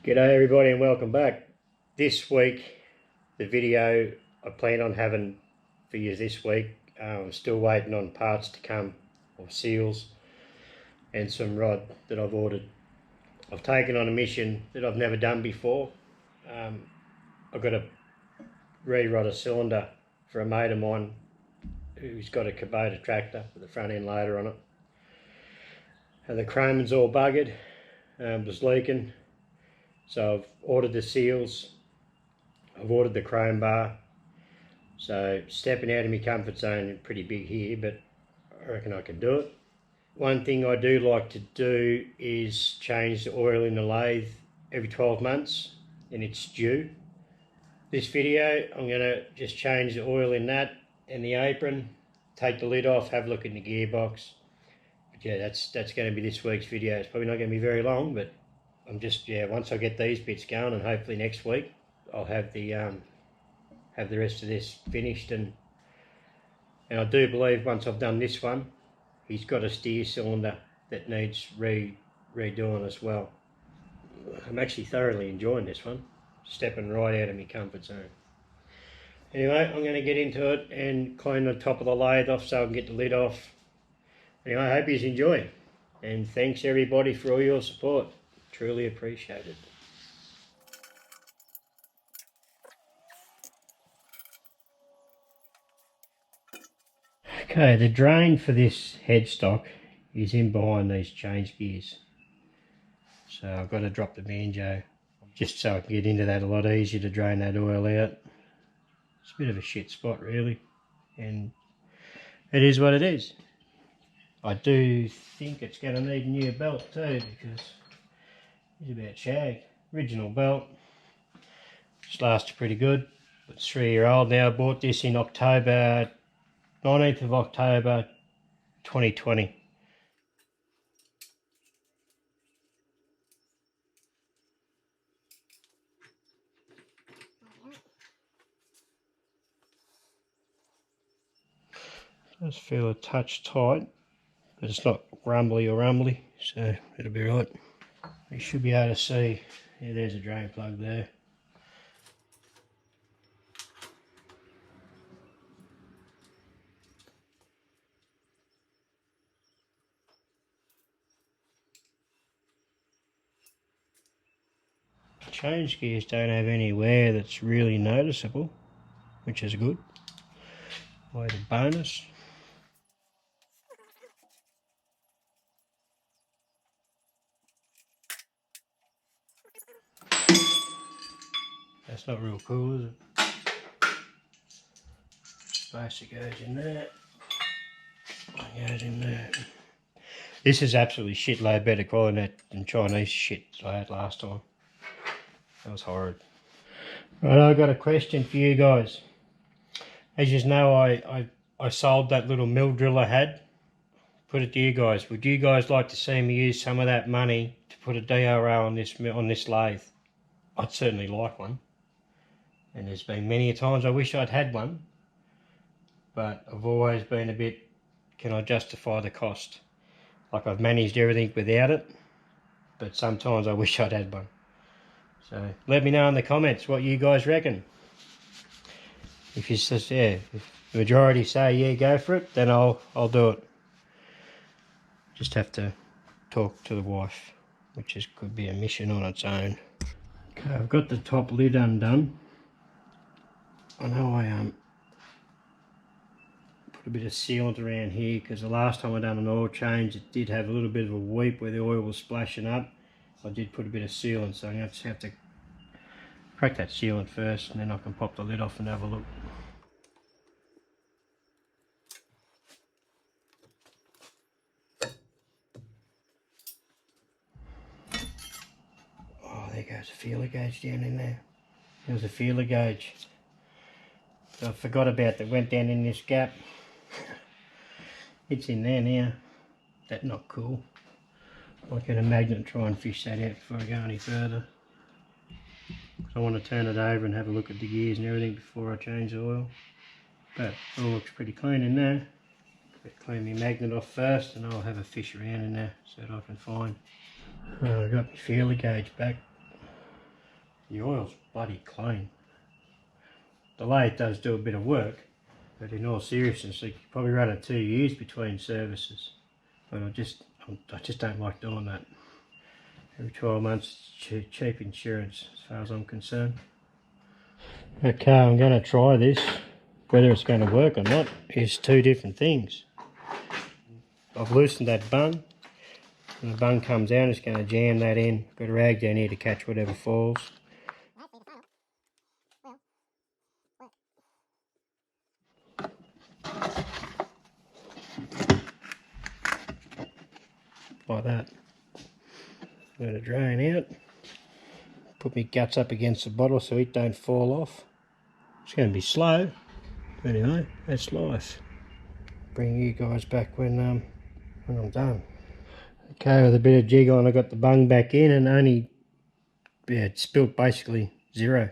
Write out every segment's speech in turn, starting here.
G'day everybody and welcome back. This week, the video I plan on having for you this week, I'm still waiting on parts to come, or seals, and some rod that I've ordered. I've taken on a mission that I've never done before. I've got to re-rod a cylinder for a mate of mine who's got a Kubota tractor with a front end loader on it. And the chrome's all buggered, was leaking. So I've ordered the seals, I've ordered the chrome bar. So stepping out of my comfort zone pretty big here, but I reckon I can do it. One thing I do like to do is change the oil in the lathe every 12 months, and it's due. This video I'm going to just change the oil in that and the apron, take the lid off, have a look in the gearbox. But yeah, that's going to be this week's video. It's probably not going to be very long, but I'm just, once I get these bits going, and hopefully next week I'll have the rest of this finished, and I do believe once I've done this one, he's got a steer cylinder that needs redoing as well. I'm actually thoroughly enjoying this one, stepping right out of my comfort zone. Anyway, I'm going to get into it and clean the top of the lathe off so I can get the lid off. Anyway, I hope you enjoy, and thanks everybody for all your support. Truly appreciated. Okay, the drain for this headstock is in behind these change gears. So I've got to drop the banjo just so I can get into that a lot easier to drain that oil out. It's a bit of a shit spot really, and it is what it is. I do think it's going to need a new belt too, because it's about shag. Original belt, just lasted pretty good. It's 3-year-old now. I bought this in October, 19th of October 2020. Does feel a touch tight, but it's not rumbly or rumbly, so it'll be right. You should be able to see, yeah, there's a drain plug there. Change gears don't have any wear that's really noticeable, which is good. Always a bonus. That's not real cool, is it? Spacer goes in there. Goes in there. This is absolutely shitload better quality than Chinese shit I had last time. That was horrid. Right, I've got a question for you guys. As you know, I sold that little mill drill I had. Put it to you guys. Would you guys like to see me use some of that money to put a DRO on this lathe? I'd certainly like one. And there's been many a times I wish I'd had one. But I've always been a bit, can I justify the cost? Like, I've managed everything without it, but sometimes I wish I'd had one. So let me know in the comments what you guys reckon. If you say, if the majority say yeah, go for it, then I'll do it. Just have to talk to the wife, which could be a mission on its own. Okay, I've got the top lid undone. I know I put a bit of sealant around here because the last time I done an oil change, it did have a little bit of a weep where the oil was splashing up. I did put a bit of sealant, so I'm going to have to crack that sealant first, and then I can pop the lid off and have a look. Oh, there goes a feeler gauge down in there. There's a feeler gauge. So I forgot about that, went down in this gap. It's in there now. That's not cool. I'll get a magnet and try and fish that out before I go any further. I want to turn it over and have a look at the gears and everything before I change the oil. But it all looks pretty clean in there. Clean my magnet off first, and I'll have a fish around in there so that I can find. I've got my feeler gauge back. The oil's bloody clean. The lathe does do a bit of work, but in all seriousness, you probably run it 2 years between services. But I just don't like doing that. Every 12 months, cheap insurance as far as I'm concerned. Okay, I'm going to try this. Whether it's going to work or not is two different things. I've loosened that bung. When the bung comes out, it's going to jam that in. Got a rag down here to catch whatever falls. Like that. Let it drain out. Put my guts up against the bottle so it don't fall off. It's going to be slow. Anyway, that's life. Bring you guys back when I'm done. Okay, with a bit of jig on, I got the bung back in and only, yeah, it spilt basically zero.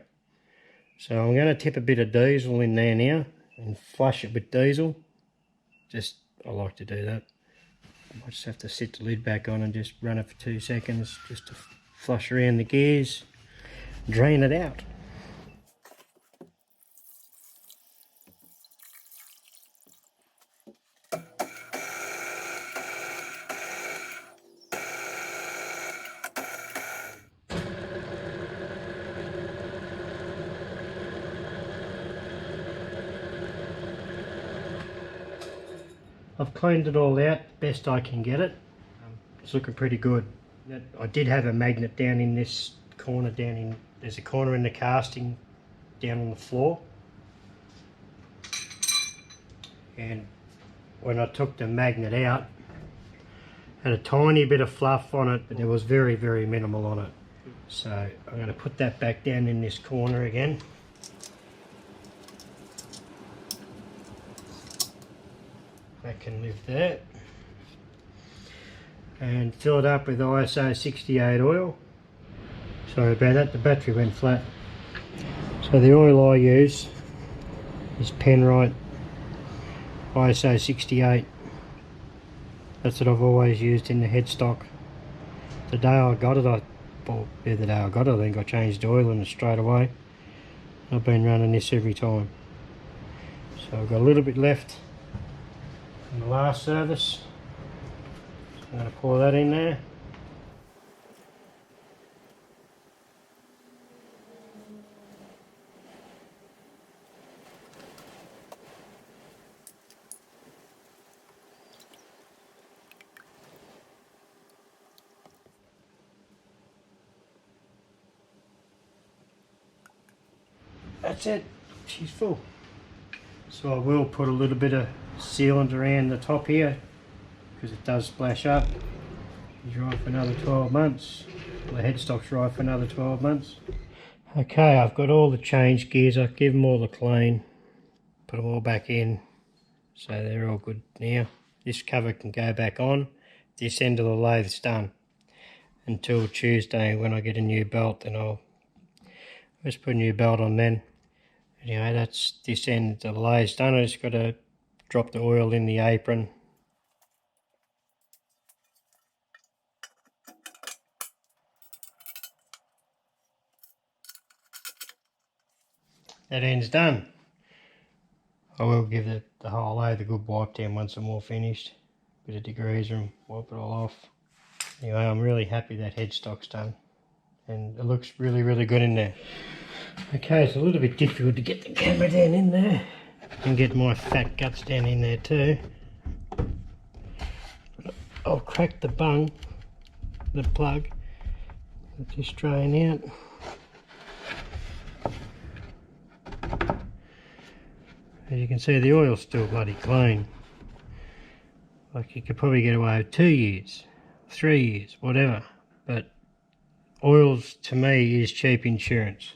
So I'm going to tip a bit of diesel in there now and flush it with diesel. I like to do that. I might just have to sit the lid back on and just run it for 2 seconds just to flush around the gears, drain it out. I've cleaned it all out best I can get it. It's looking pretty good. I did have a magnet down in this corner, there's a corner in the casting down on the floor. And when I took the magnet out, had a tiny bit of fluff on it, but there was very, very minimal on it. So I'm going to put that back down in this corner again. That can live there. And fill it up with ISO 68 oil. Sorry about that, the battery went flat. So the oil I use is Penrite ISO 68. That's what I've always used in the headstock. The day I got it, I think I changed the oil in it straight away. I've been running this every time. So I've got a little bit left in the last service. I'm going to pour that in there. That's it, she's full. So I will put a little bit of sealant around the top here because it does splash up. It's dry for another 12 months. The headstock's dry for another 12 months. Okay, I've got all the change gears. I've given them all the clean, put them all back in, so they're all good now. This cover can go back on. This end of the lathe's done until Tuesday when I get a new belt. Then I'll just put a new belt on then. Anyway, that's this end of the lathe's done. I just got to drop the oil in the apron. That end's done. I will give the whole lathe a good wipe down once I'm all finished. Bit of degreaser and wipe it all off. Anyway, I'm really happy that headstock's done. And it looks really, really good in there. Okay, it's a little bit difficult to get the camera down in there. And get my fat guts down in there too. I'll crack the bung, the plug, just drain out. As you can see, the oil's still bloody clean. Like you could probably get away with 2 years, 3 years, whatever. But oils to me is cheap insurance.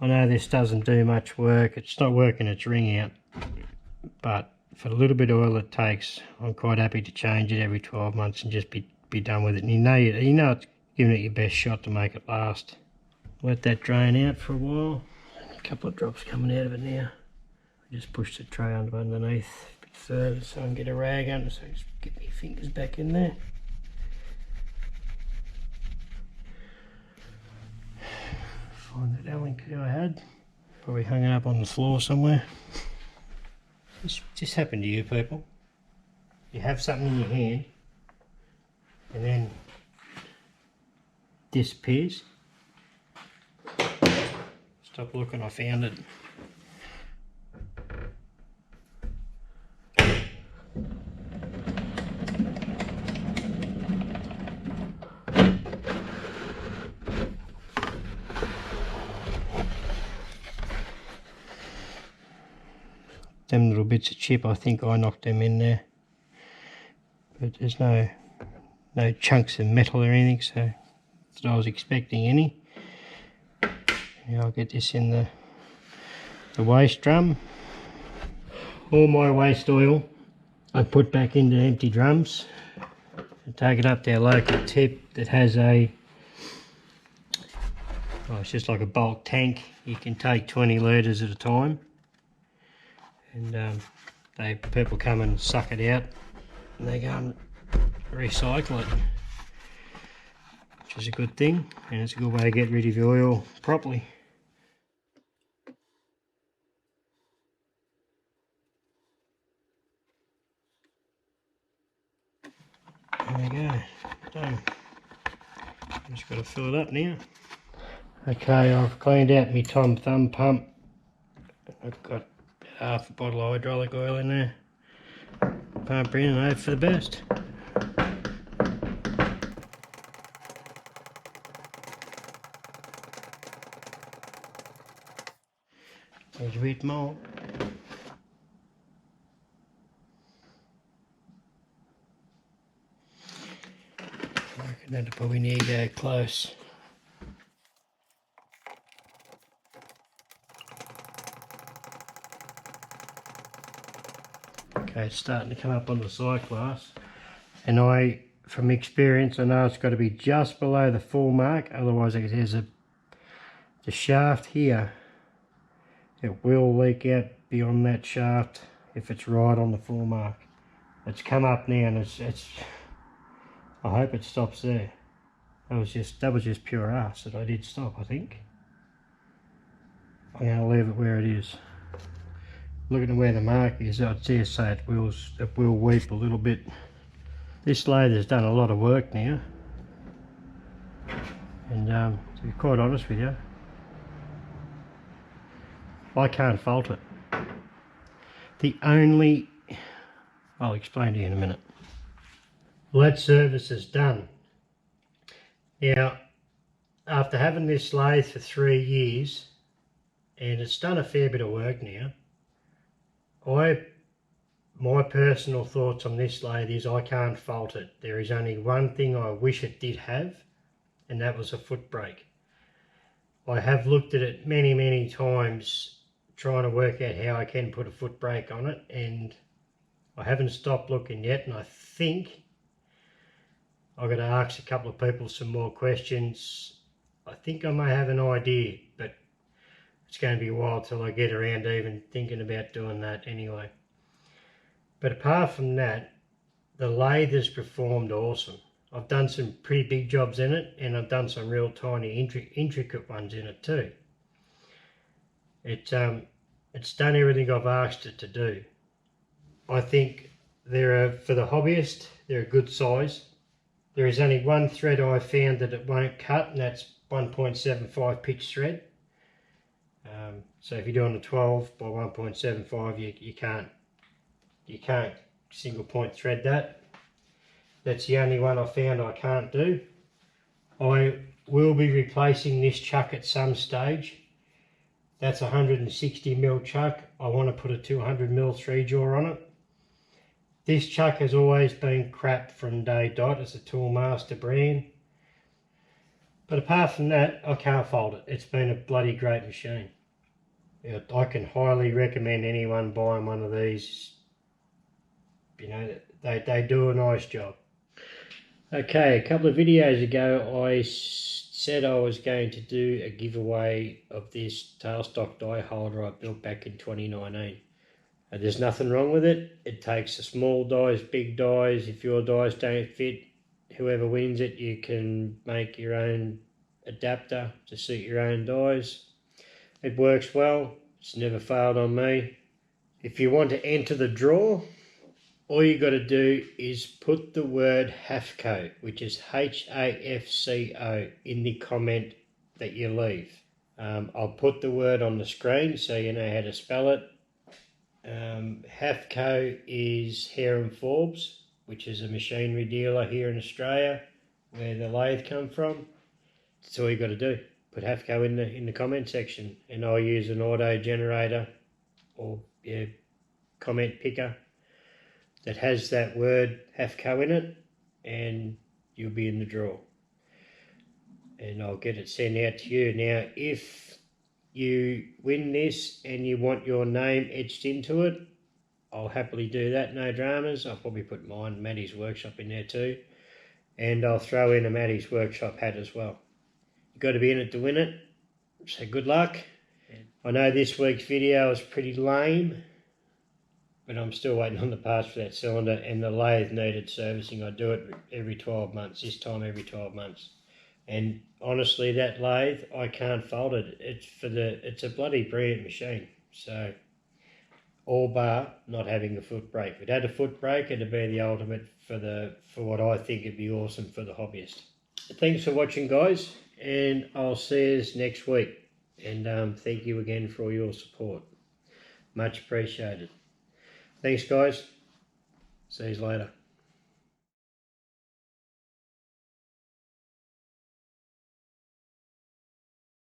I know this doesn't do much work, it's not working its ring out, but for the little bit of oil it takes, I'm quite happy to change it every 12 months and just be done with it. And you know it's giving it your best shot to make it last. Let that drain out for a while. A couple of drops coming out of it now. I just push the tray underneath a bit further so I can get a rag under, so just get my fingers back in there. Find that Allen key I had. Probably hung it up on the floor somewhere. This just happened to you people. You have something in your hand and then disappears. Stop looking, I found it. Them little bits of chip, I think I knocked them in there. But there's no chunks of metal or anything, so that's what I was expecting any. Now I'll get this in the waste drum. All my waste oil I put back into empty drums and take it up to our local tip that has it's just like a bulk tank. You can take 20 litres at a time, and people come and suck it out and they go and recycle it, which is a good thing, and it's a good way to get rid of your oil properly. There we go, done. Just got to fill it up now. Okay, I've cleaned out my Tom Thumb pump. I've got half a bottle of hydraulic oil in there. Pump in and hope for the best. There's a bit more. I reckon that'll probably need to go close. Okay, it's starting to come up on the side glass, and from experience, I know it's got to be just below the full mark, otherwise there's the shaft here. It will leak out beyond that shaft if it's right on the full mark. It's come up now, and it's I hope it stops there. That was just pure ass that I did stop, I think. I'm going to leave it where it is. Looking at where the mark is, I'd dare say it will weep a little bit. This lathe has done a lot of work now, and to be quite honest with you, I can't fault it. I'll explain to you in a minute. Well, that service is done. Now, after having this lathe for 3 years, and it's done a fair bit of work now, my personal thoughts on this lathe is I can't fault it. There is only one thing I wish it did have, and that was a foot brake. I have looked at it many times trying to work out how I can put a foot brake on it, and I haven't stopped looking yet, and I think I've got to ask a couple of people some more questions. I think I may have an idea, but it's going to be a while till I get around to even thinking about doing that anyway. But apart from that, the lathe has performed awesome. I've done some pretty big jobs in it, and I've done some real tiny intricate ones in it too. It's done everything I've asked it to do. I think for the hobbyist, they're a good size. There is only one thread I found that it won't cut, and that's 1.75 pitch thread. So if you're doing a 12 by 1.75, you can't single point thread that. That's the only one I found I can't do. I will be replacing this chuck at some stage. That's a 160mm chuck. I want to put a 200mm 3-jaw on it. This chuck has always been crap from day dot. It's a Toolmaster brand. But apart from that, I can't fault it. It's been a bloody great machine. I can highly recommend anyone buying one of these. You know, they do a nice job. Okay, a couple of videos ago I said I was going to do a giveaway of this tailstock die holder I built back in 2019. There's nothing wrong with it. It takes the small dies, big dies. If your dies don't fit, whoever wins it, you can make your own adapter to suit your own dies. It works well. It's never failed on me. If you want to enter the draw, all you got to do is put the word HAFCO, which is HAFCO, in the comment that you leave. I'll put the word on the screen so you know how to spell it. HAFCO is Hare & Forbes, which is a machinery dealer here in Australia, where the lathe come from. That's all you got to do. Put HAFCO in the comment section, and I'll use an auto generator or comment picker that has that word HAFCO in it, and you'll be in the draw. And I'll get it sent out to you. Now, if you win this and you want your name etched into it, I'll happily do that, no dramas. I'll probably put mine, Maddie's Workshop, in there too. And I'll throw in a Maddie's Workshop hat as well. You've got to be in it to win it, so good luck. I know this week's video is pretty lame, but I'm still waiting on the parts for that cylinder, and the lathe needed servicing. I do it every 12 months, this time every 12 months. And honestly, that lathe, I can't fault it. It's a bloody brilliant machine. So, all bar not having a foot brake. If it had a foot brake, it'd be the ultimate for what I think would be awesome for the hobbyist. Thanks for watching, guys, and I'll see you next week. And thank you again for all your support. Much appreciated. Thanks, guys. See you later.